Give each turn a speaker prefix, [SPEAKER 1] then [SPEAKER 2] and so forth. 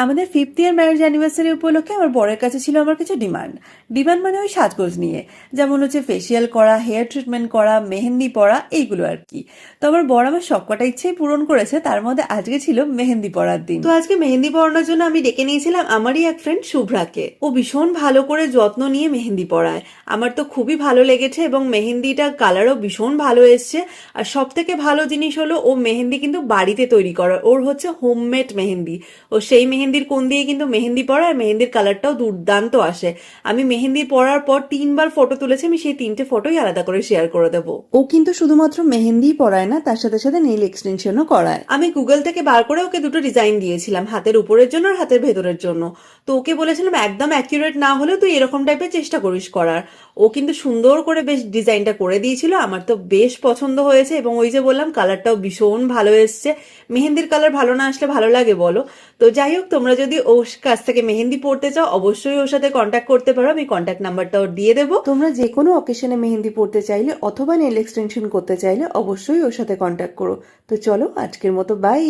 [SPEAKER 1] আমাদের 5th ইয়ার marriage anniversary উপলক্ষে আমার বরের কাছে ছিল আমার কিছু ডিমান্ড মানে ওই সাজগোজ নিয়ে, যেমন হচ্ছে ফেসিয়াল করা, হেয়ার ট্রিটমেন্ট করা, মেহেন্দি পরা, এইগুলো আর কি। তো আমার বর আমার সবকটা ইচ্ছেই পূরণ করেছে, তার মধ্যে আজকে ছিল মেহেন্দি পরার দিন। তো আজকে মেহেন্দি পরানোর জন্য আমি ডেকে নিয়েছিলাম আমারই এক ফ্রেন্ড শুভ্রাকে। ও ভীষণ ভালো করে যত্ন নিয়ে মেহেন্দি পরায়, আমার তো খুবই ভালো লেগেছে এবং মেহেন্দিটা কালারও ভীষণ ভালো এসছে। আর সব থেকে ভালো জিনিস হলো ও মেহেন্দি কিন্তু বাড়িতে তৈরি করা, ওর হচ্ছে হোমমেড মেহেন্দি। ও সেই মেহেন্দির কোণ দিয়ে কিন্তু মেহেন্দি পড়ায়, মেহেন্দির কালারটাও দুর্দান্ত আসে। আমি মেহেন্দি পরার পর 3বার ফটো তুলেছি, আমি সেই 3টে ফটোই আলাদা করে শেয়ার করে দেবো। ও কিন্তু শুধুমাত্র মেহেন্দি পরায় না, তার সাথে সাথে নেইল এক্সটেনশনও করায়। আমি গুগল থেকে বার করে ওকে দুটো ডিজাইন দিয়েছিলাম, হাতের উপরের জন্য আর হাতের ভেতরের জন্য। তো ওকে বলেছিলাম একদম অ্যাকিউরেট না হলেও তুই এরকম টাইপের চেষ্টা করিস করার। ও কিন্তু সুন্দর করে বেশ ডিজাইনটা করে দিয়েছিল, আমার তো বেশ পছন্দ হয়েছে। এবং ওই যে বললাম কালারটাও ভীষণ ভালো এসছে। মেহেন্দির কালার ভালো না আসলে ভালো লাগে বলো? তো যাই হোক, তোমরা যদি ওর কাছ থেকে মেহেন্দি পড়তে চাও অবশ্যই ওর সাথে কন্ট্যাক্ট করতে পারো, আমি কন্ট্যাক্ট নাম্বারটাও দিয়ে দেবো। তোমরা যে কোনো অকেশনে মেহেন্দি পড়তে চাইলে অথবা নেল এক্সটেনশন করতে চাইলে অবশ্যই ওর সাথে কন্ট্যাক্ট করো। তো চলো আজকের মতো বাই।